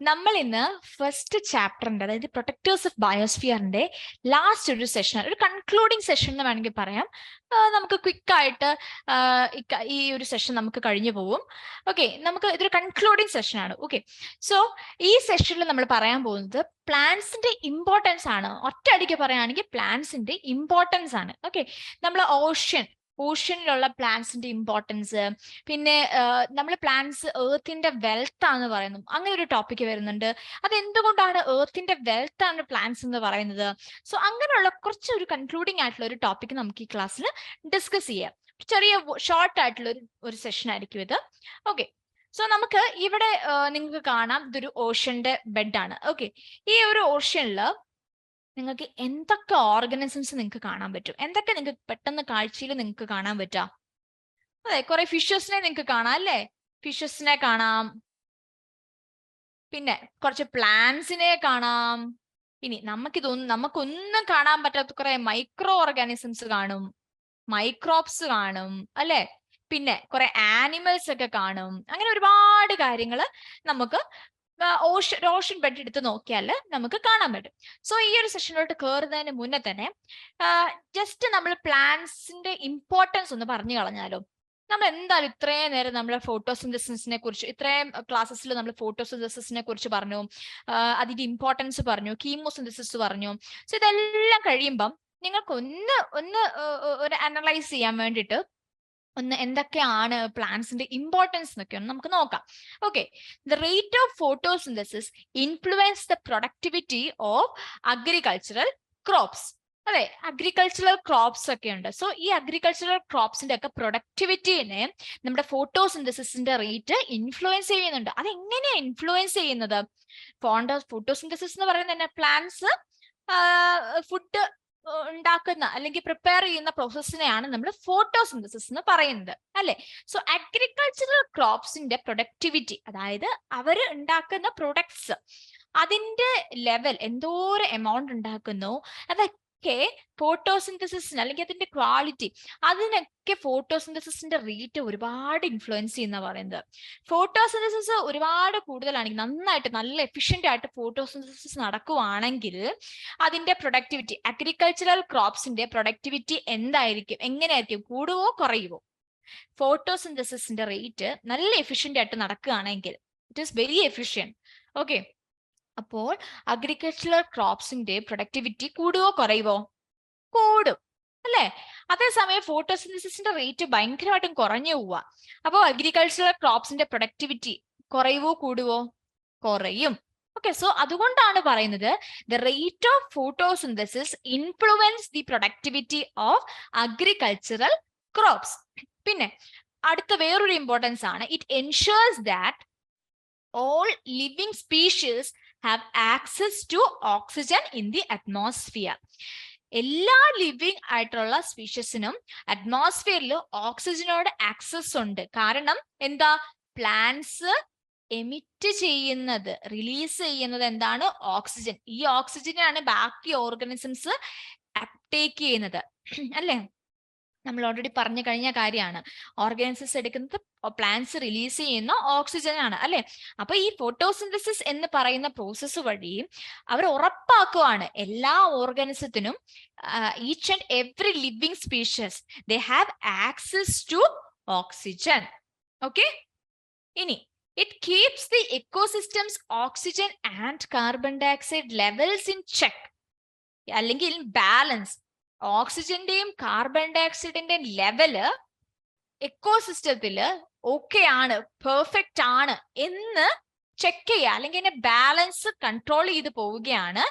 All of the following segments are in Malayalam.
നമ്മൾ ഇന്ന് ഫസ്റ്റ് ചാപ്റ്ററിന്റെ അതായത് പ്രൊട്ടക്ടേഴ്സ് ഓഫ് ബയോസ്ഫിയറിന്റെ ലാസ്റ്റ് ഒരു സെഷൻ, ഒരു കൺക്ലൂഡിങ് സെഷൻ എന്ന് വേണമെങ്കിൽ പറയാം. നമുക്ക് ക്വിക്കായിട്ട് ഈ ഒരു സെഷൻ നമുക്ക് കഴിഞ്ഞു പോകും. ഓക്കെ, നമുക്ക് ഇതൊരു കൺക്ലൂഡിങ് സെഷൻ ആണ്. ഓക്കെ, സോ ഈ സെഷനിൽ നമ്മൾ പറയാൻ പോകുന്നത് പ്ലാന്റ്സിന്റെ ഇമ്പോർട്ടൻസ് ആണ്. ഒറ്റയടിക്ക് പറയുകയാണെങ്കിൽ പ്ലാന്റ്സിന്റെ ഇമ്പോർട്ടൻസ് ആണ്. ഓക്കെ, നമ്മൾ ഓഷ്യനിലുള്ള പ്ലാന്റ്സിന്റെ ഇമ്പോർട്ടൻസ്, പിന്നെ നമ്മൾ പ്ലാന്റ്സ് ഏർത്തിന്റെ വെൽത്ത് ആണെന്ന് പറയുന്നു. അങ്ങനെ ഒരു ടോപ്പിക് വരുന്നുണ്ട്. അത് എന്തുകൊണ്ടാണ് ഏർത്തിന്റെ വെൽത്ത് ആണ് പ്ലാന്റ്സ് എന്ന് പറയുന്നത്? സോ അങ്ങനെയുള്ള കുറച്ച് ഒരു കൺക്ലൂഡിംഗ് ആയിട്ടുള്ള ഒരു ടോപ്പിക് നമുക്ക് ഈ ക്ലാസ്സിൽ ഡിസ്കസ് ചെയ്യാം. ചെറിയ ഷോർട്ട് ആയിട്ടുള്ള ഒരു സെഷൻ ആയിരിക്കും ഇത്. ഓക്കെ, സോ നമുക്ക് ഇവിടെ നിങ്ങൾക്ക് കാണാം, ഇതൊരു ഓഷ്യന്റെ ബെഡാണ്. ഓക്കെ, ഈ ഒരു ഓഷ്യനിൽ നിങ്ങൾക്ക് എന്തൊക്കെ ഓർഗാനിസംസ് നിങ്ങൾക്ക് കാണാൻ പറ്റും? എന്തൊക്കെ നിങ്ങൾക്ക് പെട്ടെന്ന് കാഴ്ചയിൽ നിങ്ങൾക്ക് കാണാൻ പറ്റാ? അതെ, കുറെ ഫിഷസിനെ നിങ്ങൾക്ക് കാണാം അല്ലേ? ഫിഷസിനെ കാണാം, പിന്നെ കുറച്ച് പ്ലാന്റ്സിനെ കാണാം. ഇനി നമുക്കൊന്നും കാണാൻ പറ്റാത്ത കുറെ മൈക്രോ ഓർഗാനിസംസ് കാണും, മൈക്രോബ്സ് കാണും അല്ലെ? പിന്നെ കുറെ ആനിമൽസ് ഒക്കെ കാണും. അങ്ങനെ ഒരുപാട് കാര്യങ്ങൾ നമുക്ക് ഓഷൻ ബെഡ് എടുത്ത് നോക്കിയാൽ നമുക്ക് കാണാൻ പറ്റും. സോ ഈ ഒരു സെഷനിലോട്ട് കയറുന്നതിന് മുന്നേ തന്നെ ജസ്റ്റ് നമ്മൾ പ്ലാന്റ്സിന്റെ ഇമ്പോർട്ടൻസ് ഒന്ന് പറഞ്ഞു കളഞ്ഞാലോ? നമ്മൾ എന്തായാലും ഇത്രയും നേരം നമ്മൾ ഫോട്ടോസിന്തസിസിനെ കുറിച്ച്, ഇത്രയും ക്ലാസ്സസിൽ നമ്മൾ ഫോട്ടോസിന്തസിസിനെ കുറിച്ച് പറഞ്ഞു, അതിന്റെ ഇമ്പോർട്ടൻസ് പറഞ്ഞു, കീമോസിന്തസിസ് പറഞ്ഞു. സോ ഇതെല്ലാം കഴിയുമ്പം നിങ്ങൾക്ക് ഒന്ന് ഒരു അനലൈസ് ചെയ്യാൻ വേണ്ടിയിട്ട് ഒന്ന് എന്തൊക്കെയാണ് പ്ലാന്റ്സിന്റെ ഇമ്പോർട്ടൻസ് എന്നൊക്കെ ഒന്ന് നമുക്ക് നോക്കാം. Okay, the rate of photosynthesis influence the productivity of agricultural crops. അതെ, അഗ്രികൾച്ചറൽ ക്രോപ്സ് ഒക്കെ ഉണ്ട്. സോ ഈ അഗ്രികൾച്ചറൽ ക്രോപ്സിന്റെ ഒക്കെ പ്രൊഡക്ടിവിറ്റിനെ നമ്മുടെ ഫോട്ടോസിന്തസിസിന്റെ റേറ്റ് ഇൻഫ്ലുവൻസ് ചെയ്യുന്നുണ്ട്. അതെങ്ങനെയാ ഇൻഫ്ലുവൻസ് ചെയ്യുന്നത്? ഫോട്ടോസിന്തസിസ് എന്ന് പറയുന്നത് തന്നെ പ്ലാന്റ്സ് ഫുഡ് ഉണ്ടാക്കുന്ന അല്ലെങ്കിൽ പ്രിപ്പയർ ചെയ്യുന്ന പ്രോസസ്സിനെയാണ് നമ്മൾ ഫോട്ടോസിന്തസിസ് എന്ന് പറയുന്നത് അല്ലെ? സോ അഗ്രികൾച്ചറൽ ക്രോപ്സിന്റെ പ്രൊഡക്ടിവിറ്റി, അതായത് അവർ ഉണ്ടാക്കുന്ന പ്രൊഡക്ട്സ്, അതിന്റെ ലെവൽ, എന്തോരം എമൗണ്ട് ഉണ്ടാക്കുന്നു, അതൊക്കെ ഫോട്ടോസിന്തസിസിന് അല്ലെങ്കിൽ അതിന്റെ ക്വാളിറ്റി, അതിനൊക്കെ ഫോട്ടോസിന്തസിസിന്റെ റേറ്റ് ഒരുപാട് ഇൻഫ്ലുവൻസ് ചെയ്യുന്ന പറയുന്നത്. ഫോട്ടോസിന്തസിസ് ഒരുപാട് കൂടുതലാണെങ്കിൽ, നന്നായിട്ട് നല്ല എഫിഷ്യന്റ് ആയിട്ട് ഫോട്ടോസിന്തസിസ് നടക്കുവാണെങ്കിൽ അതിന്റെ പ്രൊഡക്ടിവിറ്റി, അഗ്രികൾച്ചറൽ ക്രോപ്സിന്റെ പ്രൊഡക്ടിവിറ്റി എന്തായിരിക്കും, എങ്ങനെയായിരിക്കും, കൂടുവോ കുറയുവോ? ഫോട്ടോസിന്തസിസിന്റെ റേറ്റ് നല്ല എഫിഷ്യന്റ് ആയിട്ട് നടക്കുകയാണെങ്കിൽ it is very efficient. Okay, അപ്പോൾ അഗ്രികൾച്ചറൽ ക്രോപ്സിന്റെ പ്രൊഡക്ടിവിറ്റി കൂടുവോ കുറയുവോ? കൂടും അല്ലെ? അതേസമയം ഫോട്ടോസിന്തസിസിന്റെ റേറ്റ് ഭയങ്കരമായിട്ടും കുറഞ്ഞു പോവാ. അപ്പോൾ അഗ്രികൾച്ചറൽ ക്രോപ്സിന്റെ പ്രൊഡക്ടിവിറ്റി കുറയുവോ കൂടുവോ? കുറയും. ഓക്കെ, സോ അതുകൊണ്ടാണ് പറയുന്നത് the rate of photosynthesis influence the productivity of agricultural crops. പിന്നെ അടുത്ത വേറൊരു ഇമ്പോർട്ടൻസ് ആണ്, it ensures that all living species have access to oxygen in the atmosphere. എല്ലാ ലിവിങ് ആയിട്ടുള്ള സ്പീഷീസിനും അറ്റ്മോസ്ഫിയറിൽ ഓക്സിജനോട് ആക്സസ് ഉണ്ട്. കാരണം എന്താ? പ്ലാന്റ്സ് എമിറ്റ് ചെയ്യുന്നത്, റിലീസ് ചെയ്യുന്നത് എന്താണ്? ഓക്സിജൻ. ഈ ഓക്സിജനാണ് ബാക്കി ഓർഗാനിസംസ് അപ്ടേക്ക് ചെയ്യുന്നത് അല്ലേ? നമ്മൾ ഓൾറെഡി പറഞ്ഞു കഴിഞ്ഞ കാര്യമാണ്. ഓർഗാനിസംസ് എടുക്കുന്നത് പ്ലാന്റ്സ് റിലീസ് ചെയ്യുന്ന ഓക്സിജൻ ആണ് അല്ലെ? അപ്പൊ ഈ ഫോട്ടോസിന്തസിസ് എന്ന് പറയുന്ന പ്രോസസ്സ് വഴി അവർ ഉറപ്പാക്കുവാണ് എല്ലാ ഓർഗാനിസത്തിനും, each and every living species they have access to oxygen. Okay, ഇനി it keeps the ecosystems oxygen and carbon dioxide levels in check, അല്ലെങ്കിൽ ബാലൻസ്. ഓക്സിജന്റെയും കാർബൺ ഡയോക്സൈഡിന്റെയും ലെവല് എക്കോസിസ്റ്റത്തില് ഓക്കെ ആണ്, പെർഫെക്റ്റ് ആണ് എന്ന് ചെക്ക് ചെയ്യുക, അല്ലെങ്കിൽ അതിന്റെ ബാലൻസ് കൺട്രോൾ ചെയ്ത് പോവുകയാണ്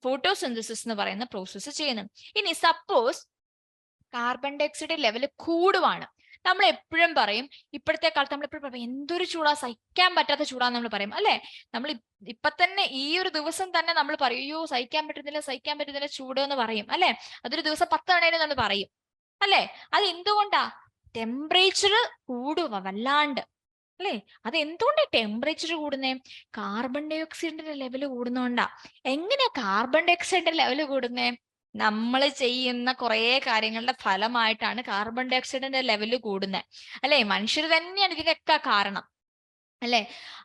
ഫോട്ടോസിന്തസിസ് എന്ന് പറയുന്ന പ്രോസസ്സ് ചെയ്യുന്നത്. ഇനി സപ്പോസ് കാർബൺ ഡയോക്സൈഡ് ലെവൽ കൂടുവാണ്, നമ്മൾ എപ്പോഴും പറയും, ഇപ്പോഴത്തെ കാലത്ത് നമ്മൾ എപ്പോഴും പറയും എന്തൊരു ചൂടാ, സഹിക്കാൻ പറ്റാത്ത ചൂടാന്ന് നമ്മൾ പറയും അല്ലെ? നമ്മൾ ഇപ്പൊ തന്നെ ഈ ഒരു ദിവസം തന്നെ നമ്മൾ പറയും, അയ്യോ സഹിക്കാൻ പറ്റുന്നില്ല ചൂട് എന്ന് പറയും അല്ലെ? അതൊരു ദിവസം 10 തവണ നമ്മൾ പറയും അല്ലെ? അത് എന്തുകൊണ്ടാ? ടെമ്പറേച്ചർ കൂടുക വല്ലാണ്ട് അല്ലെ? അത് എന്തുകൊണ്ടാ ടെമ്പറേച്ചർ കൂടുന്നേ? കാർബൺ ഡയോക്സൈഡിന്റെ ലെവൽ കൂടുന്നോണ്ടാ. എങ്ങനെയാ കാർബൺ ഡയോക്സൈഡിന്റെ ലെവൽ കൂടുന്നേ? നമ്മൾ ചെയ്യുന്ന കുറെ കാര്യങ്ങളുടെ ഫലമായിട്ടാണ് കാർബൺ ഡയോക്സൈഡിന്റെ ലെവൽ കൂടുന്നത് അല്ലെ? മനുഷ്യർ തന്നെയാണ് ഇതിനൊക്കെ കാരണം അല്ലെ?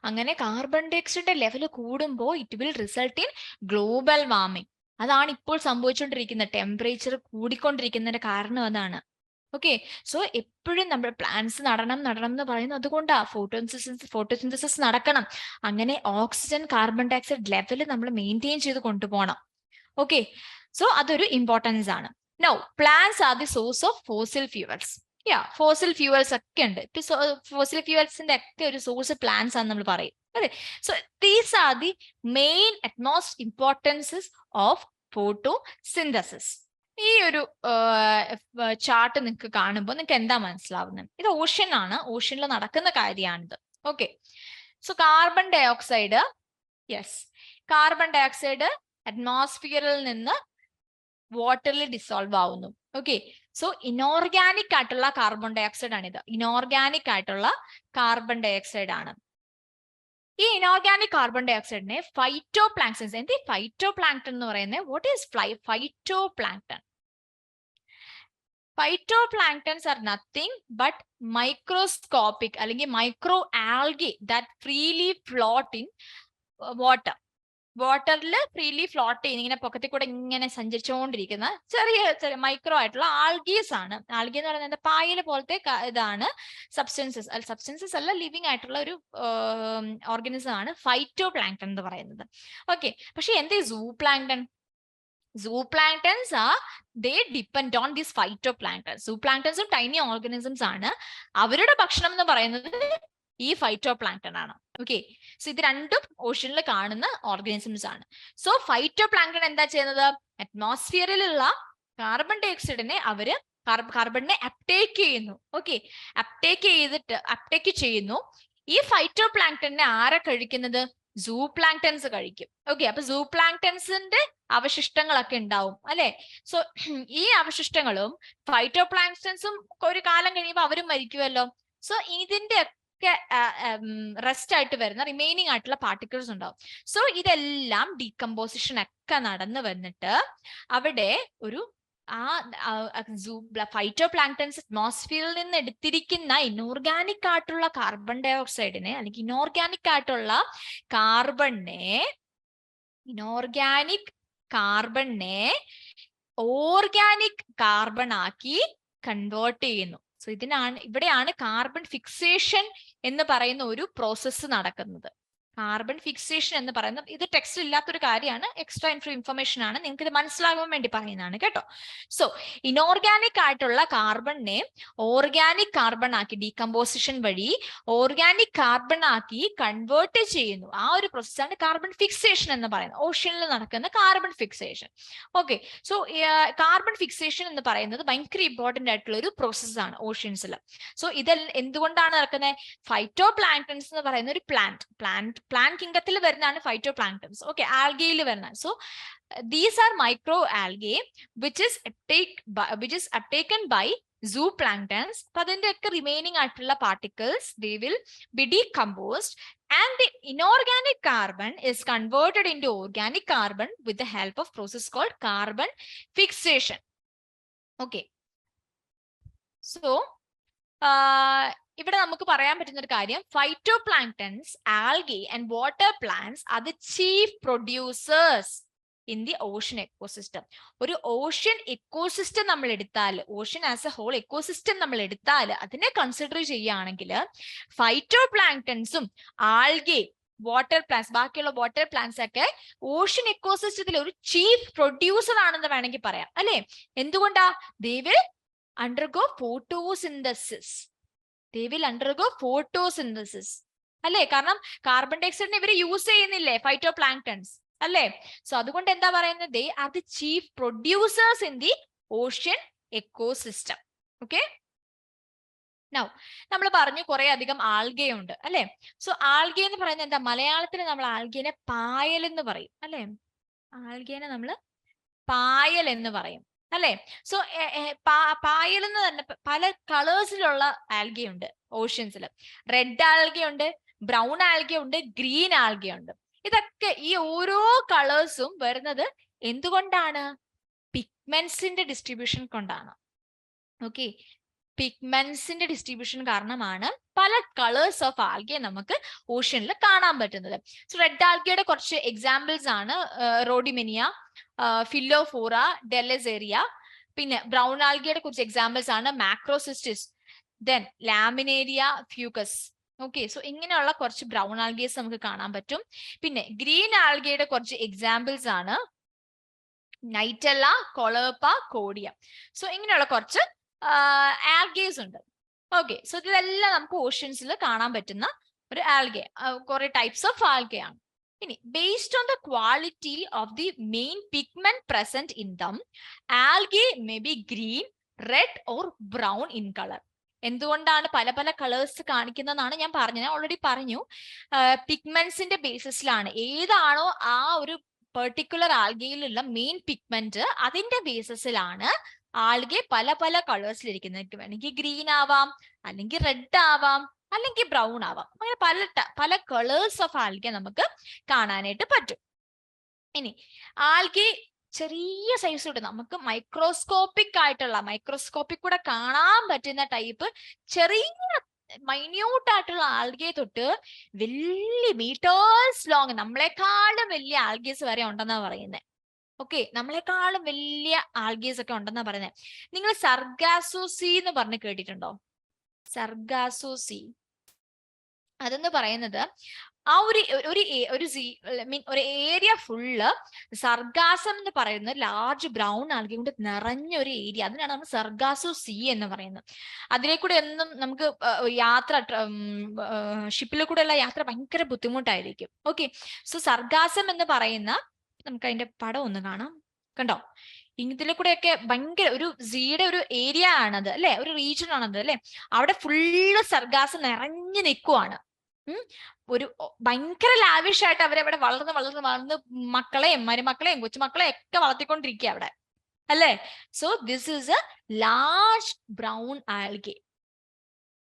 അങ്ങനെ കാർബൺ ഡയോക്സൈഡിന്റെ ലെവൽ കൂടുമ്പോൾ it will result in global warming. അതാണ് ഇപ്പോൾ സംഭവിച്ചുകൊണ്ടിരിക്കുന്നത്. ടെമ്പറേച്ചർ കൂടിക്കൊണ്ടിരിക്കുന്നതിന്റെ കാരണം അതാണ്. ഓക്കെ, സോ എപ്പോഴും നമ്മൾ പ്ലാന്റ്സ് നടണം എന്ന് പറയുന്നത് അതുകൊണ്ടാ. ഫോട്ടോസിന്തസിസ് നടക്കണം. അങ്ങനെ ഓക്സിജൻ കാർബൺ ഡയോക്സൈഡ് ലെവൽ നമ്മൾ മെയിൻറ്റെയിൻ ചെയ്ത് കൊണ്ടുപോകണം. ഓക്കെ, സോ അതൊരു ഇമ്പോർട്ടൻസ് ആണ്. Now plants are the source of fossil fuels. Fossil fuels ഒക്കെ ഉണ്ട്. ഫോസിൽ ഫ്യൂവൽസിന്റെ ഒക്കെ ഒരു സോഴ്സ് പ്ലാന്റ്സ് ആണ് നമ്മൾ പറയും. അതെ, so these are the main utmost importances of photosynthesis. ഈ ഒരു ചാർട്ട് നിങ്ങൾക്ക് കാണുമ്പോൾ നിങ്ങൾക്ക് എന്താ മനസ്സിലാവുന്നത്? ഇത് ഓഷ്യൻ ആണ്, ഓഷ്യനിൽ നടക്കുന്ന കാര്യമാണിത്. Okay, so carbon dioxide, yes, carbon dioxide അറ്റ്മോസ്ഫിയറിൽ നിന്ന് വാട്ടറിൽ ഡിസോൾവ് ആവുന്നു. ഓക്കെ, സോ ഇനോർഗാനിക് ആയിട്ടുള്ള കാർബൺ ഡയോക്സൈഡ് ആണിത്. ഇനോർഗാനിക് ആയിട്ടുള്ള കാർബൺ ഡയോക്സൈഡ് ആണ്. ഈ ഇനോർഗാനിക് കാർബൺ ഡയോക്സൈഡിനെ ഫൈറ്റോ പ്ലാങ്ക്ടൻസ്. എന്ത് ഫൈറ്റോ പ്ലാങ്ക്ടൺ എന്ന് പറയുന്നത്? What is phyto plankton? Phyto planktons are nothing but microscopic അല്ലെങ്കിൽ micro algae that freely float in water. വാട്ടറിൽ ഫ്രീലി ഫ്ലോട്ട് ചെയ്യുന്ന, ഇങ്ങനെ പൊക്കത്തിൽ കൂടെ ഇങ്ങനെ സഞ്ചരിച്ചുകൊണ്ടിരിക്കുന്ന ചെറിയ ചെറിയ മൈക്രോ ആയിട്ടുള്ള ആൽഗീസ് ആണ്. ആൽഗി എന്ന് പറയുന്നത് പായൽ പോലത്തെ ഇതാണ്. സബ്സ്റ്റൻസസ് അല്ല, ലിവിങ് ആയിട്ടുള്ള ഒരു ഓർഗാനിസം ആണ് ഫൈറ്റോ പ്ലാങ്ക്ടൺ എന്ന് പറയുന്നത്. ഓക്കെ, പക്ഷെ എന്താ zooplankton? Zooplanktons they depend on these phytoplanktons. Zooplanktons tiny organisms ആണ്. അവരുടെ ഭക്ഷണം എന്ന് പറയുന്നത് ഈ ഫൈറ്റോപ്ലാങ്ക്ടൺ ആണ്. ഓക്കെ, സോ ഇത് രണ്ടും ഓഷ്യനിൽ കാണുന്ന ഓർഗാനിസംസ് ആണ്. സോ ഫൈറ്റോപ്ലാങ്ക്ടൺ എന്താ ചെയ്യുന്നത്? അറ്റ്മോസ്ഫിയറിലുള്ള കാർബൺ ഡയോക്സൈഡിനെ അവര് കാർബണിനെ അപ്ടേക്ക് ചെയ്യുന്നു. ഓക്കെ, അപ്ടേക്ക് ചെയ്യുന്നു. ഈ ഫൈറ്റോപ്ലാങ്ക്ടണിനെ ആരാ കഴിക്കുന്നത്? സൂപ്ലാങ്ക്ടൻസ് കഴിക്കും. ഓക്കെ, അപ്പൊ സൂപ്ലാങ്ക്ടൻസിന്റെ അവശിഷ്ടങ്ങളൊക്കെ ഉണ്ടാവും അല്ലെ? സോ ഈ അവശിഷ്ടങ്ങളും ഫൈറ്റോപ്ലാങ്ക്ടൻസും ഒരു കാലം കഴിയുമ്പോൾ അവരും മരിക്കുമല്ലോ. സോ ഇതിന്റെ ഒക്കെ റെസ്റ്റ് ആയിട്ട് വരുന്ന റിമൈനിങ് ആയിട്ടുള്ള പാർട്ടിക്കിൾസ് ഉണ്ടാവും. സോ ഇതെല്ലാം ഡീകമ്പോസിഷൻ ഒക്കെ നടന്നു വന്നിട്ട് അവിടെ ഒരു ഫൈറ്റോപ്ലാങ്ക്ടൻസ് അറ്റ്മോസ്ഫിയറിൽ നിന്ന് എടുത്തിരിക്കുന്ന ഇനോർഗാനിക് ആയിട്ടുള്ള കാർബൺ ഡയോക്സൈഡിനെ അല്ലെങ്കിൽ ഇനോർഗാനിക് ആയിട്ടുള്ള കാർബണിനെ ഓർഗാനിക് കാർബൺ ആക്കി കൺവേർട്ട് ചെയ്യുന്നു. സോ ഇവിടെയാണ് കാർബൺ ഫിക്സേഷൻ എന്ന് പറയുന്ന ഒരു പ്രോസസ്സ് നടക്കുന്നത്. കാർബൺ ഫിക്സേഷൻ എന്ന് പറയുന്നത് ഇത് ടെക്സ്റ്റ് ഇല്ലാത്തൊരു കാര്യമാണ്, എക്സ്ട്രാ ഇൻഫർമേഷൻ ആണ്, നിങ്ങൾക്ക് ഇത് മനസ്സിലാകാൻ വേണ്ടി പറയുന്നതാണ് കേട്ടോ. സോ ഇനോർഗാനിക് ആയിട്ടുള്ള കാർബണിനെ ഓർഗാനിക് കാർബൺ ആക്കി ഡീകമ്പോസിഷൻ വഴി ഓർഗാനിക് കാർബൺ ആക്കി കൺവേർട്ട് ചെയ്യുന്നു. ആ ഒരു പ്രോസസ്സാണ് കാർബൺ ഫിക്സേഷൻ എന്ന് പറയുന്നത്, ഓഷ്യനിൽ നടക്കുന്ന carbon fixation. Okay, so carbon fixation എന്ന് പറയുന്നത് ഭയങ്കര ഇമ്പോർട്ടന്റ് ആയിട്ടുള്ള ഒരു പ്രോസസ്സാണ് ഓഷ്യൻസിൽ. സോ ഇത് എന്തുകൊണ്ടാണ് നടക്കുന്നത്? ഫൈറ്റോ പ്ലാങ്ക്ടൻസ് എന്ന് പറയുന്ന ഒരു പ്ലാന്റ് കിങ്ഡത്തിൽ വരുന്നതാണ് ഫൈറ്റോ പ്ലാങ്ക്ടൻസ്. ഓക്കെ, ആൽഗയിൽ വരുന്ന. So these R micro algae which is uptaken by zooplanktons. അപ്പൊ അതിന്റെ ഒക്കെ റിമൈനിങ് ആയിട്ടുള്ള particles they will be decomposed and the inorganic carbon is converted into organic carbon with the help of process called carbon fixation. Okay, so ഇവിടെ നമുക്ക് പറയാൻ പറ്റുന്ന ഒരു കാര്യം, phytoplanktons, algae and water plants are the chief producers in the ocean ecosystem. ഒരു ഓഷ്യൻ എക്കോസിസ്റ്റം നമ്മൾ എടുത്താൽ, ocean as a whole ecosystem നമ്മൾ എടുത്താൽ, അതിനെ കൺസിഡർ ചെയ്യുകയാണെങ്കിൽ ഫൈറ്റോപ്ലാങ്ക്ടൻസും ആൽഗെ, വാട്ടർ പ്ലാന്റ്സ്, ബാക്കിയുള്ള വാട്ടർ പ്ലാന്റ്സ് ഒക്കെ ഓഷ്യൻ എക്കോസിസ്റ്റത്തിൽ ഒരു ചീഫ് പ്രൊഡ്യൂസർ ആണെന്ന് വേണമെങ്കിൽ പറയാം അല്ലെ? എന്തുകൊണ്ടാ? they will undergo photosynthesis. അല്ലെ? കാരണം കാർബൺ ഡയോക്സൈഡിനെ ഇവര് യൂസ് ചെയ്യുന്നില്ലേ ഫൈറ്റോപ്ലാങ്ക്ടൻസ് അല്ലെ? സോ അതുകൊണ്ട് എന്താ പറയുന്നത്? they are the chief producers in the ocean ecosystem. Okay, now നമ്മൾ പറഞ്ഞു കുറെ അധികം ആൽഗെ ഉണ്ട് അല്ലെ? സോ ആൽഗെ എന്ന് പറയുന്നത് എന്താ? മലയാളത്തിൽ നമ്മൾ ആൽഗേനെ പായൽ എന്ന് പറയും അല്ലെ? ആൽഗേനെ നമ്മൾ പായൽ എന്ന് പറയും അല്ലെ? സോ പായൽ എന്ന് തന്നെ പല കളേഴ്സിലുള്ള ആൽഗെ ഉണ്ട് ഓഷ്യൻസിൽ. റെഡ് ആൽഗെ ഉണ്ട്, ബ്രൗൺ ആൽഗെ ഉണ്ട്, ഗ്രീൻ ആൽഗെ ഉണ്ട്. ഇതൊക്കെ ഈ ഓരോ കളേഴ്സും വരുന്നത് എന്തുകൊണ്ടാണ്? പിഗ്മെന്റ്സിന്റെ ഡിസ്ട്രിബ്യൂഷൻ കൊണ്ടാണ്. ഓക്കെ, പിഗ്മെന്റ്സിന്റെ ഡിസ്ട്രിബ്യൂഷൻ കാരണമാണ് പല കളേഴ്സ് ഓഫ് ആൽഗെ നമുക്ക് ഓഷ്യനിൽ കാണാൻ പറ്റുന്നത്. സോ റെഡ് ആൽഗയുടെ കുറച്ച് എക്സാമ്പിൾസ് ആണ് റോഡിമെനിയ, ഫില്ലോഫോറ, ഡെലസേറിയ. പിന്നെ ബ്രൗൺ ആൽഗയുടെ കുറച്ച് എക്സാമ്പിൾസ് ആണ് മാക്രോസിസ്റ്റിസ്, ദെൻ ലാമിനേരിയ ഫ്യൂക്കസ്. ഓക്കെ, സോ ഇങ്ങനെയുള്ള കുറച്ച് ബ്രൗൺ ആൽഗേസ് നമുക്ക് കാണാൻ പറ്റും. പിന്നെ ഗ്രീൻ ആൽഗയുടെ കുറച്ച് എക്സാമ്പിൾസ് ആണ് നൈറ്റല്ല, കൊളേപ്പ, കോഡിയ. സോ ഇങ്ങനെയുള്ള കുറച്ച് ആൽഗേസ് ഉണ്ട്. ഓക്കെ, സോ ഇതെല്ലാം നമുക്ക് ഓഷ്യൻസിൽ കാണാൻ പറ്റുന്ന ഒരു ആൽഗെ, കുറെ ടൈപ്സ് ഓഫ് ആൽഗെ ആണ്. ഇനി based on the quality of the main pigment present in them, algae may be green, red or brown in colour. എന്തുകൊണ്ടാണ് പല പല കളേഴ്സ് കാണിക്കുന്നതെന്നാണ് ഞാൻ പറഞ്ഞത്. ഞാൻ ഓൾറെഡി പറഞ്ഞു, പിഗ്മെന്റ്സിന്റെ ബേസിസിലാണ്. ഏതാണോ ആ ഒരു പെർട്ടിക്കുലർ ആൽഗയിലുള്ള മെയിൻ പിഗ്മെന്റ്, അതിന്റെ ബേസിസിലാണ് ആൽഗെ പല പല കളേഴ്സിലിരിക്കുന്നത്. വേണമെങ്കിൽ ഗ്രീൻ ആവാം, അല്ലെങ്കിൽ റെഡ് ആവാം, അല്ലെങ്കിൽ ബ്രൗൺ ആവാം. അങ്ങനെ പല കളേഴ്സ് ഓഫ് ആൽഗെ നമുക്ക് കാണാനായിട്ട് പറ്റും. ഇനി ആൽഗെ ചെറിയ സൈസ് തൊട്ട് നമുക്ക് മൈക്രോസ്കോപ്പിക് ആയിട്ടുള്ള, മൈക്രോസ്കോപ്പിക് കൂടെ കാണാൻ പറ്റുന്ന ടൈപ്പ് ചെറിയ മൈന്യൂട്ട് ആയിട്ടുള്ള ആൽഗെ തൊട്ട് വലിയ മീറ്റേഴ്സ് ലോങ്, നമ്മളെക്കാളും വലിയ ആൽഗേസ് വരെ ഉണ്ടെന്നാ പറയുന്നത്. ഓക്കെ, നമ്മളെക്കാളും വലിയ ആൽഗേസ് ഒക്കെ ഉണ്ടെന്നാ പറയുന്നത്. നിങ്ങൾ സർഗാസോസി എന്ന് പറഞ്ഞ് കേട്ടിട്ടുണ്ടോ? സർഗാസോസി അതെന്ന് പറയുന്നത് ആ ഒരു ഏരിയ ഫുള്ള് സർഗാസം എന്ന് പറയുന്ന ലാർജ് ബ്രൗൺ ആൽഗെ കൊണ്ട് നിറഞ്ഞ ഒരു ഏരിയ, അതിനാണ് നമ്മൾ സർഗാസോ സീ എന്ന് പറയുന്നത്. അതിലേക്കൂടെ എന്നും നമുക്ക് യാത്ര, ഷിപ്പിൽ കൂടെ ഉള്ള യാത്ര ഭയങ്കര ബുദ്ധിമുട്ടായിരിക്കും. ഓക്കെ, സോ സർഗാസം എന്ന് പറയുന്ന, നമുക്ക് അതിന്റെ പടം ഒന്ന് കാണാം. കണ്ടോ? ഇതിലെ കൂടെയൊക്കെ ഭയങ്കര ഒരു സീയുടെ ഒരു ഏരിയ ആണത് അല്ലെ, ഒരു റീജിയൻ ആണത് അല്ലെ. അവിടെ ഫുള്ള് സർഗാസം നിറഞ്ഞു നിൽക്കുവാണ്. ഒരു ഭയങ്കര ലാവിഷ് ആയിട്ട് അവരവിടെ വളർന്ന് മക്കളെയും മരുമക്കളെയും കൊച്ചുമക്കളെയും ഒക്കെ വളർത്തിക്കൊണ്ടിരിക്കുക അവിടെ അല്ലേ. So this is a large brown algae.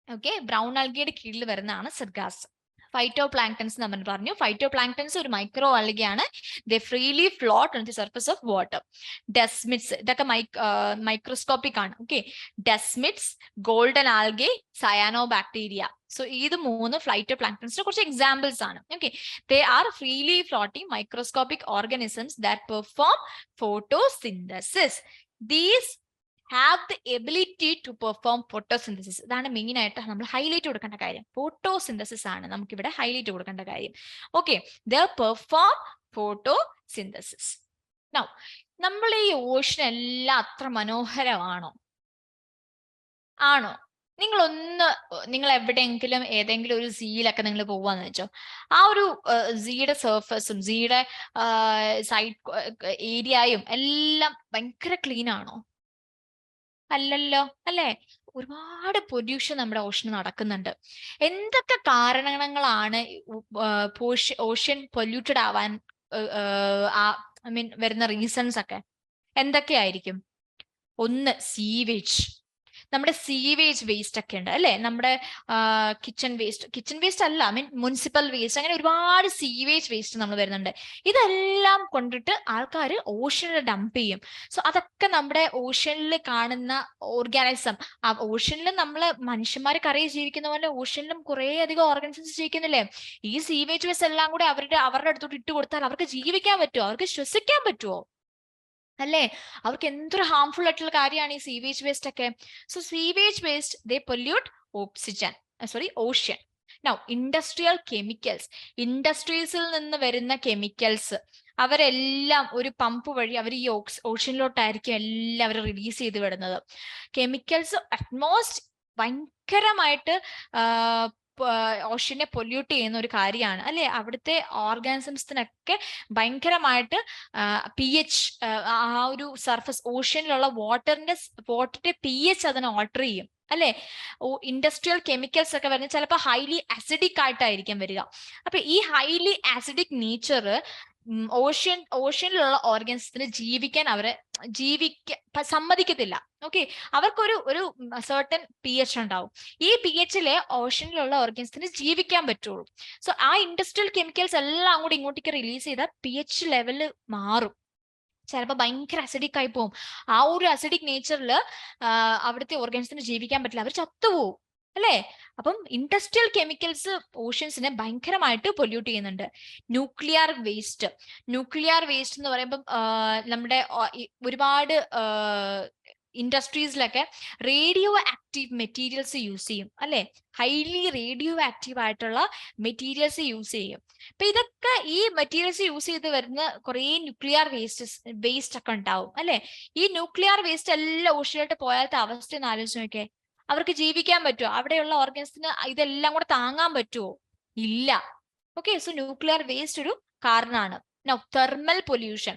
Okay, brown ആൽഗയുടെ കീഴിൽ വരുന്നതാണ് സർഗാസം. ഫൈറ്റോ പ്ലാങ്ക്ടൻസ് നമ്മൾ പറഞ്ഞു. ഫൈറ്റോ പ്ലാങ്ക്ടൻസ് ഒരു മൈക്രോ ആൽഗയാണ്. They freely float on the surface of water. Desmids, ഇതൊക്കെ മൈക്രോസ്കോപ്പിക് ആണ്. Okay, desmids, golden algae, cyano bacteria. So ഇത് മൂന്ന് ഫ്ലൈറ്റോ പ്ലാങ്ക്ടൻസിന്റെ കുറച്ച് എക്സാമ്പിൾസ് ആണ്. Okay, they are freely floating microscopic organisms that perform photosynthesis. These have the ability to perform photosynthesis. ഇതാണ് മെയിൻ ആയിട്ട് നമ്മൾ ഹൈലൈറ്റ് കൊടുക്കേണ്ട കാര്യം. ഫോട്ടോസിന്തസിസ് ആണ് നമുക്ക് ഇവിടെ ഹൈലൈറ്റ് കൊടുക്കേണ്ട കാര്യം. Okay, they perform photosynthesis. Now, നമ്മൾ ഈ ഓഷൻ എല്ലാം അത്ര മനോഹരമാണോ? ആണോ? നിങ്ങൾ എവിടെയെങ്കിലും ഏതെങ്കിലും ഒരു സീയിലൊക്കെ നിങ്ങൾ പോവാന്ന് വെച്ചോ, ആ ഒരു സീയുടെ സർഫസും സീയുടെ സൈഡ് ഏരിയയും എല്ലാം ഭയങ്കര ക്ലീൻ ആണോ? അല്ലല്ലോ, അല്ലെ? ഒരുപാട് പൊല്യൂഷൻ നമ്മുടെ ഓഷന് നടക്കുന്നുണ്ട്. എന്തൊക്കെ കാരണങ്ങളാണ് ഓഷ്യൻ പൊല്യൂട്ടഡ് ആവാൻ വരുന്ന റീസൺസ് ഒക്കെ എന്തൊക്കെയായിരിക്കും? ഒന്ന്, സീവേജ്. നമ്മുടെ സീവേജ് വേസ്റ്റ് ഒക്കെ ഉണ്ട് അല്ലെ, നമ്മുടെ കിച്ചൺ വേസ്റ്റ് അല്ല, മുനിസിപ്പൽ വേസ്റ്റ്, അങ്ങനെ ഒരുപാട് സീവേജ് വേസ്റ്റ് നമ്മൾ വരുന്നുണ്ട്. ഇതെല്ലാം കൊണ്ടിട്ട് ആൾക്കാർ ഓഷനിൽ ഡംപ് ചെയ്യും. സോ അതൊക്കെ നമ്മുടെ ഓഷനിൽ കാണുന്ന ഓർഗാനിസം, ആ ഓഷനിൽ നമ്മൾ മനുഷ്യന്മാർ കരയിൽ ജീവിക്കുന്ന പോലെ ഓഷനിലും കുറെ അധികം ഓർഗാനിസംസ് ജീവിക്കുന്നില്ലേ. ഈ സീവേജ് വേസ്റ്റ് എല്ലാം കൂടെ അവരുടെ അടുത്തോട്ട് ഇട്ട് കൊടുത്താൽ അവർക്ക് ജീവിക്കാൻ പറ്റുമോ? അവർക്ക് ശ്വസിക്കാൻ പറ്റുമോ? അല്ലേ? അവർക്ക് എന്തൊരു ഹാംഫുൾ ആയിട്ടുള്ള കാര്യമാണ് ഈ സീവേജ് വേസ്റ്റ് ഒക്കെ. So sewage waste they pollute ocean. Now industrial chemicals, ഇൻഡസ്ട്രീസിൽ നിന്ന് വരുന്ന കെമിക്കൽസ് അവരെല്ലാം ഒരു പമ്പ് വഴി അവർ ഈ ഓഷ്യനിലോട്ടായിരിക്കും എല്ലാം അവർ റിലീസ് ചെയ്ത് വിടുന്നത്. കെമിക്കൽസ് അറ്റ്മോസ്റ്റ് ഭയങ്കരമായിട്ട് ഓഷ്യനെ പൊല്യൂട്ട് ചെയ്യുന്ന ഒരു കാര്യമാണ് അല്ലെ. അവിടുത്തെ ഓർഗാനിസംസിനൊക്കെ ഭയങ്കരമായിട്ട് pH, ആ ഒരു സർഫസ് ഓഷ്യനിലുള്ള വാട്ടറിന്റെ pH അതിനെ ഓൾട്ടർ ചെയ്യും അല്ലെ. ഇൻഡസ്ട്രിയൽ കെമിക്കൽസ് ഒക്കെ വരുന്നത് ചിലപ്പോൾ ഹൈലി അസിഡിക് ആയിട്ടായിരിക്കും വരിക. അപ്പൊ ഈ ഹൈലി അസിഡിക് നേച്ചർ ഓഷ്യനിലുള്ള ഓർഗൻസിന് ജീവിക്കാൻ സമ്മതിക്കത്തില്ല. ഓക്കെ, അവർക്കൊരു സർട്ടൻ pH ഉണ്ടാവും. ഈ pHലെ ഓഷ്യനിലുള്ള ഓർഗൻസിന് ജീവിക്കാൻ പറ്റുള്ളൂ. സോ ആ ഇൻഡസ്ട്രിയൽ കെമിക്കൽസ് എല്ലാം കൂടി ഇങ്ങോട്ടേക്ക് റിലീസ് ചെയ്താൽ pH ലെവല് മാറും. ചിലപ്പോൾ ഭയങ്കര അസിഡിക് ആയി പോകും. ആ ഒരു അസിഡിക് നേച്ചറിൽ അവിടുത്തെ ഓർഗൻസിന് ജീവിക്കാൻ പറ്റില്ല, അവർ ചത്തുപോകും അല്ലേ. അപ്പം ഇൻഡസ്ട്രിയൽ കെമിക്കൽസ് ഓഷ്യൻസിനെ ഭയങ്കരമായിട്ട് പൊല്യൂട്ട് ചെയ്യുന്നുണ്ട്. ന്യൂക്ലിയർ വേസ്റ്റ് എന്ന് പറയുമ്പോൾ നമ്മുടെ ഒരുപാട് ഇൻഡസ്ട്രീസിലൊക്കെ റേഡിയോ ആക്റ്റീവ് മെറ്റീരിയൽസ് യൂസ് ചെയ്യും അല്ലെ, ഹൈലി റേഡിയോ ആക്റ്റീവ് ആയിട്ടുള്ള മെറ്റീരിയൽസ് യൂസ് ചെയ്യും. അപ്പൊ ഇതൊക്കെ ഈ മെറ്റീരിയൽസ് യൂസ് ചെയ്ത് വരുന്ന കുറെ ന്യൂക്ലിയർ വേസ്റ്റ് ഒക്കെ ഉണ്ടാവും അല്ലെ. ഈ ന്യൂക്ലിയർ വേസ്റ്റ് എല്ലാം ഓഷ്യനിലോട്ട് പോയാലത്തെ അവസ്ഥ ഒന്ന് ആലോചിച്ച് നോക്കിയേ. അവർക്ക് ജീവിക്കാൻ പറ്റുമോ? അവിടെയുള്ള ഓർഗൻസിന് ഇതെല്ലാം കൂടെ താങ്ങാൻ പറ്റുമോ? ഇല്ല. ഓക്കെ, സോ ന്യൂക്ലിയർ വേസ്റ്റ് ഒരു കാരണമാണ്. തെർമൽ പൊല്യൂഷൻ,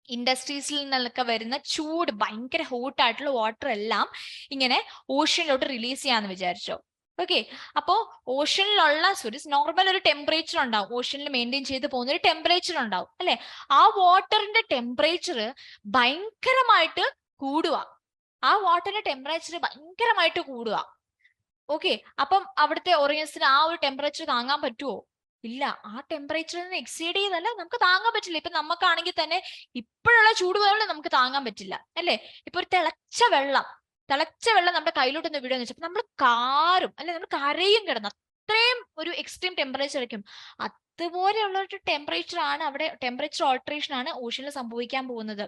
ഇൻഡസ്ട്രീസിൽ നിന്നൊക്കെ വരുന്ന ചൂട്, ഭയങ്കര ഹോട്ട് ആയിട്ടുള്ള വാട്ടർ എല്ലാം ഇങ്ങനെ ഓഷ്യനിലോട്ട് റിലീസ് ചെയ്യാന്ന് വിചാരിച്ചോ. ഓക്കെ, അപ്പോ ഓഷ്യനിലുള്ള നോർമൽ ഒരു ടെമ്പറേച്ചർ ഉണ്ടാവും, ഓഷ്യനിൽ മെയിൻറ്റെയിൻ ചെയ്ത് പോകുന്ന ഒരു ടെമ്പറേച്ചർ ഉണ്ടാവും അല്ലെ. ആ വാട്ടറിന്റെ ടെമ്പറേച്ചർ ഭയങ്കരമായിട്ട് കൂടുക, ആ വാട്ടറിന്റെ ടെമ്പറേച്ചർ ഭയങ്കരമായിട്ട് കൂടുക. ഓക്കെ, അപ്പം അവിടുത്തെ ഓർഗൻസിന് ആ ഒരു ടെമ്പറേച്ചർ താങ്ങാൻ പറ്റുമോ? ഇല്ല. ആ ടെമ്പറേച്ചറിന് എക്സീഡ് ചെയ്തല്ല നമുക്ക് താങ്ങാൻ പറ്റില്ല. ഇപ്പൊ നമുക്കാണെങ്കിൽ തന്നെ ഇപ്പോഴുള്ള ചൂടുവെള്ളം നമുക്ക് താങ്ങാൻ പറ്റില്ല അല്ലെ. ഇപ്പൊ ഒരു തിളച്ച വെള്ളം നമ്മുടെ കയ്യിലോട്ടൊന്ന് വിടുകയെന്ന് വെച്ചാൽ നമ്മൾ കാറും അല്ലെ, നമ്മൾ കരയും കിടന്ന്, അത്രയും ഒരു എക്സ്ട്രീം ടെമ്പറേച്ചർ ആയിരിക്കും. അതുപോലെയുള്ള ഒരു ടെമ്പറേച്ചർ ആണ് അവിടെ, ടെമ്പറേച്ചർ ഓൾട്ടറേഷൻ ആണ് ഓഷ്യനിൽ സംഭവിക്കാൻ പോകുന്നത്.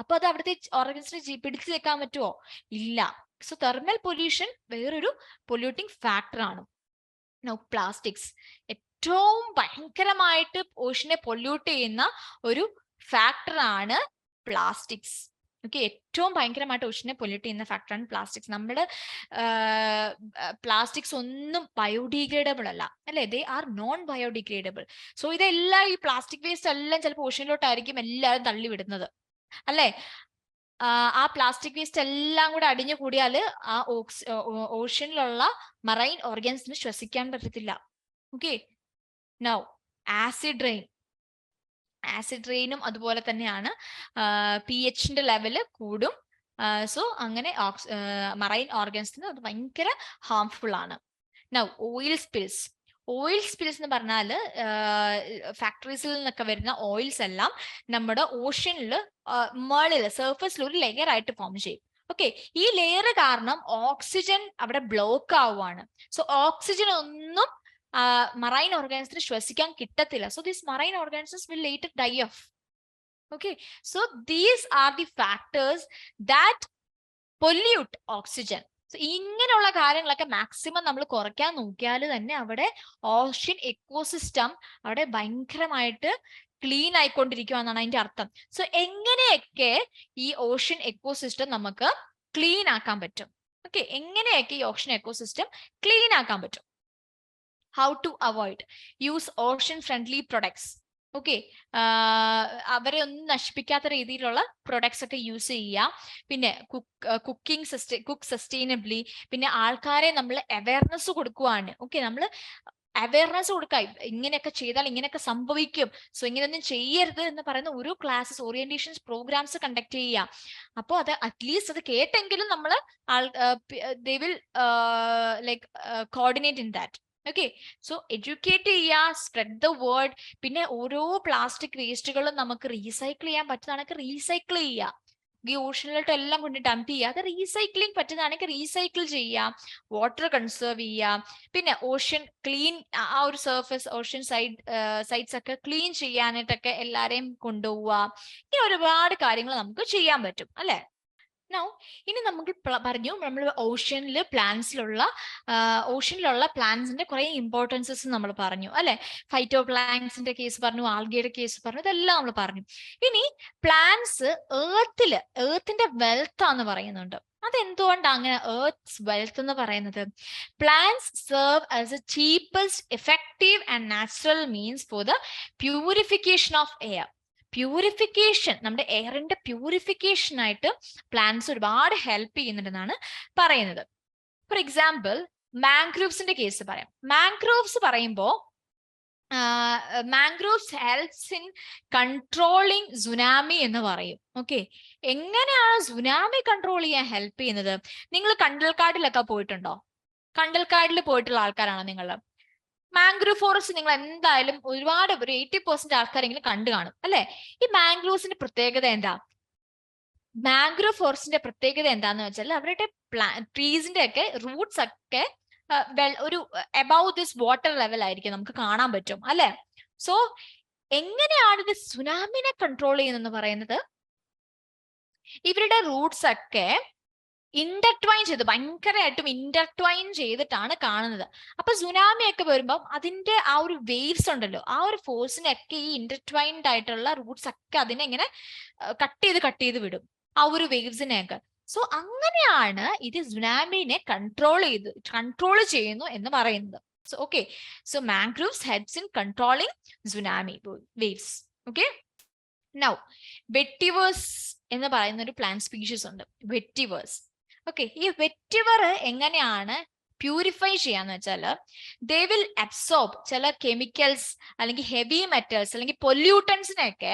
അപ്പൊ അത് അവിടുത്തെ ഓർഗൻസിനെ പിടിച്ചു വെക്കാൻ പറ്റുമോ? ഇല്ല. സോ തെർമൽ പൊല്യൂഷൻ വേറൊരു പൊല്യൂട്ടിംഗ് ഫാക്ടർ ആണ്. പ്ലാസ്റ്റിക്സ് ഏറ്റവും ഭയങ്കരമായിട്ട് ഓഷ്യനെ പൊല്യൂട്ട് ചെയ്യുന്ന ഒരു ഫാക്ടർ ആണ് പ്ലാസ്റ്റിക്സ്. ഓക്കെ, ഏറ്റവും ഭയങ്കരമായിട്ട് ഓഷ്യനെ പൊല്യൂട്ട് ചെയ്യുന്ന ഫാക്ടറാണ് പ്ലാസ്റ്റിക്സ്. നമ്മുടെ പ്ലാസ്റ്റിക്സ് ഒന്നും ബയോഡിഗ്രേഡബിൾ അല്ല അല്ലെ, they are non biodegradable. So ഇതെല്ലാം, ഈ പ്ലാസ്റ്റിക് വേസ്റ്റ് എല്ലാം ചിലപ്പോൾ ഓഷ്യനിലോട്ടായിരിക്കും എല്ലാവരും തള്ളിവിടുന്നത് അല്ലെ. ആ പ്ലാസ്റ്റിക് വേസ്റ്റ് എല്ലാം കൂടെ അടിഞ്ഞു കൂടിയാൽ ആ ഓഷ്യനിലുള്ള മറൈൻ ഓർഗൻസിന് ശ്വസിക്കാൻ പറ്റത്തില്ല. ഓക്കെ, നൗ ആസിഡ് റെയിനും അതുപോലെ തന്നെയാണ്. pHന്റെ ലെവല് കൂടും. സോ അങ്ങനെ മറൈൻ ഓർഗൻസിന് അത് ഭയങ്കര ഹാംഫുൾ ആണ്. നൗ ഓയിൽ സ്പിൽസ് എന്ന് പറഞ്ഞാൽ ഫാക്ടറീസിൽ നിന്നൊക്കെ വരുന്ന ഓയിൽസ് എല്ലാം നമ്മുടെ ഓഷ്യനിൽ മുകളിൽ സർഫസിൽ ഒരു ലെയർ ആയിട്ട് ഫോം ചെയ്യും. ഓക്കെ, ഈ ലെയർ കാരണം ഓക്സിജൻ അവിടെ ബ്ലോക്ക് ആവുകയാണ്. സോ ഓക്സിജൻ ഒന്നും മറൈൻ ഓർഗാനിസത്തിന് ശ്വസിക്കാൻ കിട്ടത്തില്ല. So these marine organisms will later die off. Okay, so these are the factors that pollute oxygen. So ഇങ്ങനെയുള്ള കാര്യങ്ങളൊക്കെ മാക്സിമം നമ്മൾ കുറയ്ക്കാൻ നോക്കിയാൽ തന്നെ അവിടെ ഓഷ്യൻ എക്കോസിസ്റ്റം അവിടെ ഭയങ്കരമായിട്ട് ക്ലീൻ ആയിക്കൊണ്ടിരിക്കുകയെന്നാണ് അതിന്റെ അർത്ഥം. സോ എങ്ങനെയൊക്കെ ഈ ഓഷ്യൻ എക്കോസിസ്റ്റം നമുക്ക് ക്ലീൻ ആക്കാൻ പറ്റും? ഓക്കെ, എങ്ങനെയൊക്കെ ഈ ഓഷ്യൻ എക്കോസിസ്റ്റം ക്ലീൻ ആക്കാൻ പറ്റും? How to avoid? Use ocean friendly products. Okay, അവരെ ഒന്നും നശിപ്പിക്കാത്ത രീതിയിലുള്ള പ്രൊഡക്ട്സ് ഒക്കെ യൂസ് ചെയ്യുക. പിന്നെ കുക്ക് സസ്റ്റൈനബിളി. പിന്നെ ആൾക്കാരെ നമ്മൾ അവയർനെസ് കൊടുക്കുവാണ്. ഓക്കെ, നമ്മൾ അവയർനെസ് കൊടുക്കുക, ഇങ്ങനെയൊക്കെ ചെയ്താൽ ഇങ്ങനെയൊക്കെ സംഭവിക്കും, സോ ഇങ്ങനെയൊന്നും ചെയ്യരുത് എന്ന് പറയുന്ന ഓരോ ക്ലാസ്സസ്, ഓറിയന്റേഷൻസ് പ്രോഗ്രാംസ് കണ്ടക്ട് ചെയ്യുക. അപ്പോൾ അത് അറ്റ്ലീസ്റ്റ് അത് കേട്ടെങ്കിലും നമ്മൾ they will like coordinate in that. Okay, so educate ചെയ്യുക, സ്പ്രെഡ് ദ വേർഡ്. പിന്നെ ഓരോ പ്ലാസ്റ്റിക് വേസ്റ്റുകളും നമുക്ക് റീസൈക്കിൾ ചെയ്യാൻ പറ്റുന്നതാണെങ്കിൽ റീസൈക്കിൾ ചെയ്യുക. ഈ ഓഷ്യനിലോട്ട് എല്ലാം കൊണ്ട് ഡംപ് ചെയ്യുക. അത് റീസൈക്ലിംഗ് പറ്റുന്നതാണെങ്കിൽ റീസൈക്കിൾ ചെയ്യുക, വാട്ടർ കൺസേർവ് ചെയ്യുക. പിന്നെ ഓഷ്യൻ ക്ലീൻ, ആ ഒരു സർഫസ് ഓഷ്യൻ സൈഡ്സ് ഒക്കെ ക്ലീൻ ചെയ്യാനായിട്ടൊക്കെ എല്ലാരെയും കൊണ്ടുപോവുക. ഇങ്ങനെ ഒരുപാട് കാര്യങ്ങൾ നമുക്ക് ചെയ്യാൻ പറ്റും അല്ലെ. നൗ ഇനി നമുക്ക് പറഞ്ഞു നമ്മൾ ഓഷ്യനിൽ പ്ലാന്റ്സിന്റെ കുറെ ഇമ്പോർട്ടൻസസ് നമ്മൾ പറഞ്ഞു അല്ലെ. ഫൈറ്റോ പ്ലാങ്ക്സിന്റെ കേസ് പറഞ്ഞു, ആൽഗയുടെ കേസ് പറഞ്ഞു, ഇതെല്ലാം നമ്മൾ പറഞ്ഞു. ഇനി പ്ലാന്റ്സ് ഏർത്തിന്റെ വെൽത്ത് ആന്ന് പറയുന്നുണ്ട്. അതെന്തുകൊണ്ടാണ് അങ്ങനെ എർത്ത്സ് വെൽത്ത് എന്ന് പറയുന്നത്? Plants serve as A cheapest, effective and natural means for the purification of air. Purification, നമ്മുടെ എയറിന്റെ പ്യൂരിഫിക്കേഷൻ ആയിട്ട് പ്ലാന്റ്സ് ഒരുപാട് ഹെൽപ്പ് ചെയ്യുന്നുണ്ടെന്നാണ് പറയുന്നത്. ഫോർ എക്സാമ്പിൾ മാംഗ്രോവ്സിന്റെ കേസ് പറയാം. മാംഗ്രോവ്സ് പറയുമ്പോൾ mangroves helps in controlling tsunami എന്ന് പറയും. ഓക്കെ, എങ്ങനെയാണ് സുനാമി കൺട്രോൾ ചെയ്യാൻ ഹെൽപ്പ് ചെയ്യുന്നത്? നിങ്ങൾ കണ്ടൽക്കാടിലൊക്കെ പോയിട്ടുണ്ടോ? കണ്ടൽക്കാടിൽ പോയിട്ടുള്ള ആൾക്കാരാണോ നിങ്ങൾ? മാംഗ്രൂവ് ഫോറസ്റ്റ് നിങ്ങൾ എന്തായാലും ഒരുപാട് ഒരു 80% ആൾക്കാരെങ്കിലും കണ്ടു കാണും അല്ലെ? ഈ മാംഗ്രൂവ്സിന്റെ പ്രത്യേകത എന്താ? മാംഗ്രൂവ് ഫോറസ്റ്റിന്റെ പ്രത്യേകത എന്താന്ന് വെച്ചാൽ അവരുടെ ട്രീസിന്റെ ഒക്കെ റൂട്ട്സ് ഒക്കെ ഒരു അബൌവ് ദിസ് വാട്ടർ ലെവൽ ആയിരിക്കും നമുക്ക് കാണാൻ പറ്റും അല്ലെ? സോ എങ്ങനെയാണ് ഇത് സുനാമിനെ കൺട്രോൾ ചെയ്യുന്നെന്ന് പറയുന്നത്? ഇവരുടെ റൂട്ട്സ് ഒക്കെ ഇന്റർട്വൈൻ ചെയ്ത് ഭയങ്കരമായിട്ടും ഇന്റർട്വൈൻ ചെയ്തിട്ടാണ് കാണുന്നത്. അപ്പൊ സുനാമി ഒക്കെ വരുമ്പോൾ അതിന്റെ ആ ഒരു വേവ്സ് ഉണ്ടല്ലോ, ആ ഒരു ഫോഴ്സിനൊക്കെ ഈ ഇന്റർട്വൈൻഡ് ആയിട്ടുള്ള റൂട്ട്സ് ഒക്കെ അതിനെ ഇങ്ങനെ കട്ട് ചെയ്ത് വിടും, ആ ഒരു വേവ്സിനെയൊക്കെ. സോ അങ്ങനെയാണ് ഇത് സുനാമിനെ കൺട്രോൾ ചെയ്യുന്നു എന്ന് പറയുന്നത്. So okay, so mangroves helps in controlling tsunami waves. Okay, now vetivers എന്ന് പറയുന്ന ഒരു പ്ലാന്റ് സ്പീഷീസ് ഉണ്ട്, വെറ്റിവേഴ്സ്. ഓക്കെ, ഈ വെറ്റിവർ എങ്ങനെയാണ് പ്യൂരിഫൈ ചെയ്യാന്ന് വെച്ചാല് ദേ വിൽ അബ്സോർബ് ചില കെമിക്കൽസ് അല്ലെങ്കിൽ ഹെവി മെറ്റൽസ് അല്ലെങ്കിൽ പൊല്യൂട്ടൻസിനെയൊക്കെ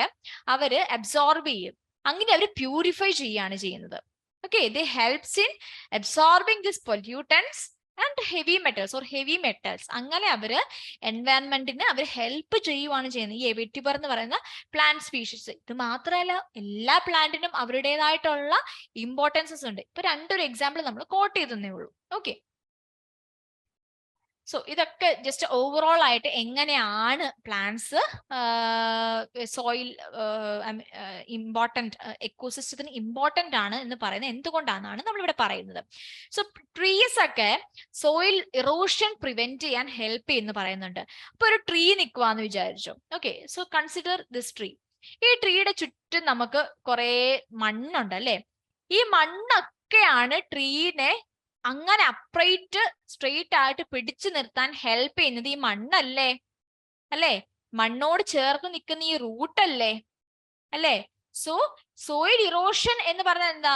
അവര് അബ്സോർബ് ചെയ്യും. അങ്ങനെ അവർ പ്യൂരിഫൈ ചെയ്യാണ് ചെയ്യുന്നത്. Okay, they helps in absorbing this pollutants and heavy metals or heavy metals. അങ്ങനെ അവര് എൻവയൺമെന്റിന് അവർ ഹെൽപ്പ് ചെയ്യുവാണ് ചെയ്യുന്നത് ഈ വെറ്റിവർ എന്ന് പറയുന്ന പ്ലാന്റ് സ്പീഷീസ്. ഇത് മാത്രമല്ല, എല്ലാ പ്ലാന്റിനും അവരുടേതായിട്ടുള്ള ഇമ്പോർട്ടൻസസ് ഉണ്ട്. ഇപ്പൊ രണ്ടൊരു എക്സാമ്പിൾ നമ്മൾ കോട്ട് ചെയ്തേ ഉള്ളൂ. ഓക്കെ, സോ ഇതൊക്കെ ജസ്റ്റ് ഓവറോൾ ആയിട്ട് എങ്ങനെയാണ് പ്ലാന്റ്സ് സോയിൽ ഇമ്പോർട്ടന്റ്, എക്കോസിസ്റ്റത്തിന് ഇമ്പോർട്ടന്റ് ആണ് എന്ന് പറയുന്നത് എന്തുകൊണ്ടാണെന്നാണ് നമ്മളിവിടെ പറയുന്നത്. സോ ട്രീസ് ഒക്കെ സോയിൽ ഇറോഷൻ പ്രിവെന്റ് ചെയ്യാൻ ഹെൽപ്പ് ചെയ്യുന്നു പറയുന്നുണ്ട്. അപ്പൊ ഒരു ട്രീ നിൽക്കുവാന്ന് വിചാരിച്ചു. Okay, so consider this tree. ഈ ട്രീയുടെ ചുറ്റും നമുക്ക് കുറെ മണ്ണുണ്ട് അല്ലെ? ഈ മണ്ണൊക്കെയാണ് ട്രീനെ അങ്ങനെ അപ്രൈറ്റ് സ്ട്രെയിറ്റ് ആയിട്ട് പിടിച്ചു നിർത്താൻ ഹെൽപ്പ് ചെയ്യുന്നത് ഈ മണ്ണല്ലേ? അല്ലെ? മണ്ണോട് ചേർന്ന് നിൽക്കുന്ന ഈ റൂട്ടല്ലേ? അല്ലെ? സോ സോയിൽ ഇറോഷൻ എന്ന് പറഞ്ഞാൽ എന്താ?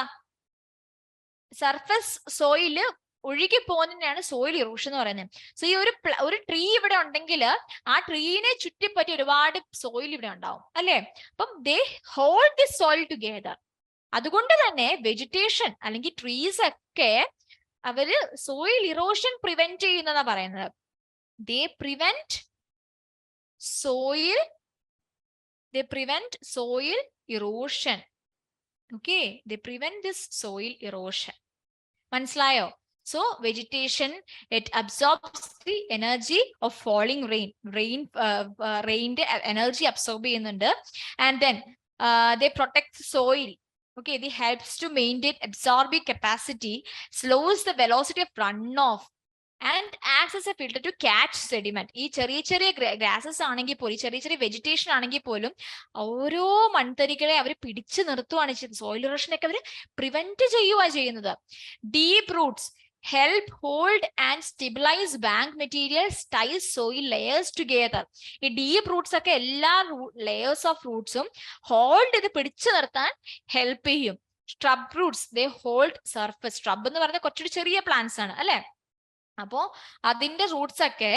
സർഫസ് സോയില് ഒഴുകി പോകുന്നതിനാണ് സോയിൽ ഇറോഷൻ എന്ന് പറയുന്നത്. സോ ഈ ഒരു ട്രീ ഇവിടെ ഉണ്ടെങ്കിൽ ആ ട്രീനെ ചുറ്റിപ്പറ്റി ഒരുപാട് സോയിൽ ഇവിടെ ഉണ്ടാവും അല്ലെ? അപ്പം ദേ ഹോൾഡ് ദി സോയിൽ ടുഗെദർ. അതുകൊണ്ട് തന്നെ വെജിറ്റേഷൻ അല്ലെങ്കിൽ ട്രീസ് ഒക്കെ അവര് സോയിൽ ഇറോഷൻ പ്രിവെന്റ് ചെയ്യുന്നതാ പറയുന്നത്. They prevent soil erosion. Okay, they prevent this soil erosion. മനസ്സിലായോ? So vegetation it absorbs the energy of falling റെയിൻ്റെ എനർജി അബ്സോർബ് ചെയ്യുന്നുണ്ട്. And then they protect soil. Okay, it helps to maintain absorbing capacity, slows the velocity of runoff and acts as a filter to catch sediment. ഈ ചെറിയ ഗ്രാസസ് ആണെങ്കിൽ പോലും, ചെറിയ വെജിറ്റേഷൻ ആണെങ്കിൽ പോലും ഓരോ മൺതരികളെ അവർ പിടിച്ചു നിർത്തുവാണ് ചെയ്യുന്നത്. സോയിൽ ഇറോഷനൊക്കെ അവർ പ്രിവെന്റ് ചെയ്യുകയാണ് ചെയ്യുന്നത്. Deep Roots help hold and stabilize bank materials, ties soil layers together. ഈ ഡീപ് റൂട്ട്സ് ഒക്കെ എല്ലാ layers of റൂട്ട്സും ഹോൾഡ് ചെയ്ത് പിടിച്ചു നിർത്താൻ ഹെൽപ്പ് ചെയ്യും. സ്ട്രബ് റൂട്ട്സ് ദേ ഹോൾഡ് സർഫസ്. സ്ട്രബ് എന്ന് പറഞ്ഞാൽ കുറച്ചുകൂടി ചെറിയ പ്ലാന്റ്സ് ആണ് അല്ലെ? അപ്പോ അതിന്റെ റൂട്ട്സ് ഒക്കെ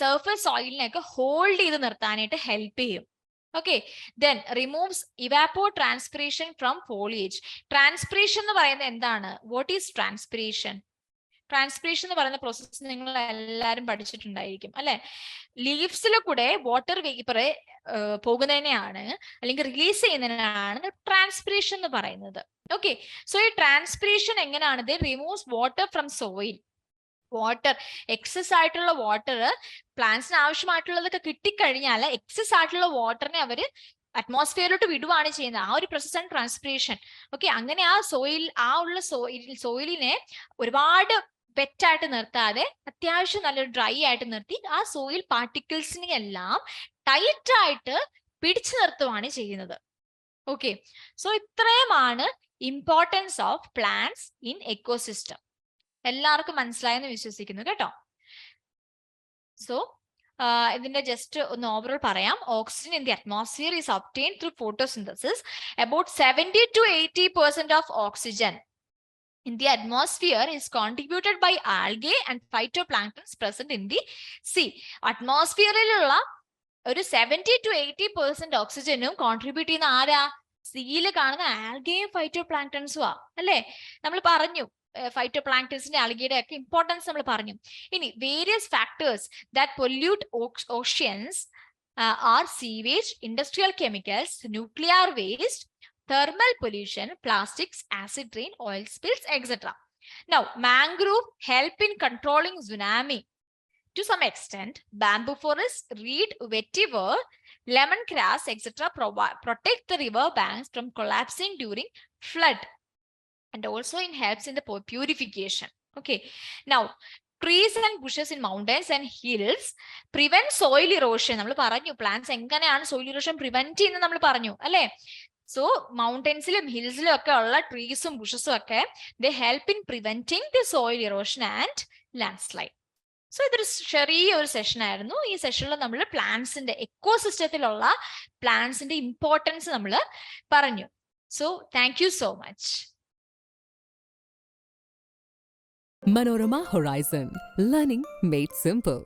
സർഫസ് സോയിലിനെയൊക്കെ ഹോൾഡ് ചെയ്ത് നിർത്താനായിട്ട് ഹെൽപ്പ് ചെയ്യും. Okay, then removes evapotranspiration from foliage. Transpiration എന്ന് പറയുന്നത് എന്താണ്? What is transpiration? ട്രാൻസ്പിറേഷൻ എന്ന് പറയുന്ന പ്രോസസ്സ് നിങ്ങൾ എല്ലാവരും പഠിച്ചിട്ടുണ്ടായിരിക്കും അല്ലെ? ലീവ്സിൽ കൂടെ വാട്ടർ വേപ്പർ പോകുന്നതിനെയാണ് അല്ലെങ്കിൽ റിലീസ് ചെയ്യുന്നതിനാണ് ട്രാൻസ്പിറേഷൻ എന്ന് പറയുന്നത്. ഓക്കെ, സോ ഈ ട്രാൻസ്പിറേഷൻ എങ്ങനെയാണ്? ഇത് removes water from soil. Water, excess ആയിട്ടുള്ള വാട്ടർ, പ്ലാന്റ്സിന് ആവശ്യമായിട്ടുള്ളതൊക്കെ കിട്ടിക്കഴിഞ്ഞാൽ എക്സസ് ആയിട്ടുള്ള വാട്ടറിനെ അവര് അറ്റ്മോസ്ഫിയറിലോട്ട് വിടുവാണ് ചെയ്യുന്നത്. ആ ഒരു പ്രോസസ്സാണ് ട്രാൻസ്പിറേഷൻ. ഓക്കെ, അങ്ങനെ ആ സോയിലിനെ ഒരുപാട് വെറ്റായിട്ട് നിർത്താതെ അത്യാവശ്യം നല്ലൊരു ഡ്രൈ ആയിട്ട് നിർത്തി ആ സോയിൽ പാർട്ടിക്കിൾസിനെ എല്ലാം ടൈറ്റ് ആയിട്ട് പിടിച്ചു നിർത്തുവാണ് ചെയ്യുന്നത്. ഓക്കെ, സോ ഇത്രയുമാണ് importance of plants in ecosystem. എല്ലാവർക്കും മനസ്സിലായെന്ന് വിശ്വസിക്കുന്നു കേട്ടോ. സോ ഇതിന്റെ ജസ്റ്റ് ഒന്ന് ഓവറോൾ പറയാം. Oxygen in the atmosphere is obtained through photosynthesis. About 70 to 80% of oxygen in the atmosphere is contributed by algae and phytoplanktons present in the sea. അറ്റ്മോസ്ഫിയറിലുള്ള ഒരു 70 to 80% ഓക്സിജനും കോൺട്രിബ്യൂട്ട് ചെയ്യുന്ന ആരാ? സീയിൽ കാണുന്ന ആൽഗയും ഫൈറ്റോപ്ലാങ്ക്ടൺസും ആ അല്ലേ? നമ്മൾ പറഞ്ഞു ഫൈറ്റോപ്ലാങ്ക്ടൺസിന്റെ അലിഗയുടെ ഒക്കെ ഇമ്പോർട്ടൻസ് നമ്മൾ പറഞ്ഞു. ഇനി various factors that pollute oceans R sewage, industrial chemicals, nuclear waste, thermal pollution, plastics, acid rain, oil spills, etc. Now, mangrove help in controlling tsunami. To some extent, bamboo forests, reed, vetiver, lemongrass, etc. protect the river banks from collapsing during flood. And also it helps in the purification. Okay. Now, trees and bushes in mountains and hills prevent soil erosion. നമ്മൾ പറഞ്ഞു plants എങ്ങനെയാണ് soil erosion prevent ചെയ്യുന്നത് നമ്മൾ പറഞ്ഞു അല്ലേ? So മൗണ്ടൻസിലും ഹിൽസിലും ഒക്കെ ഉള്ള ട്രീസും ബുഷസും ഒക്കെ they help in preventing the soil erosion and landslide. So ഇതൊരു ചെറിയൊരു സെഷൻ ആയിരുന്നു. ഈ സെഷനിൽ നമ്മൾ പ്ലാന്റ്സിന്റെ എക്കോസിസ്റ്റത്തിലുള്ള പ്ലാന്റ്സിന്റെ ഇമ്പോർട്ടൻസ് നമ്മൾ പറഞ്ഞു. So thank you so much. Manorama Horizon, learning made simple.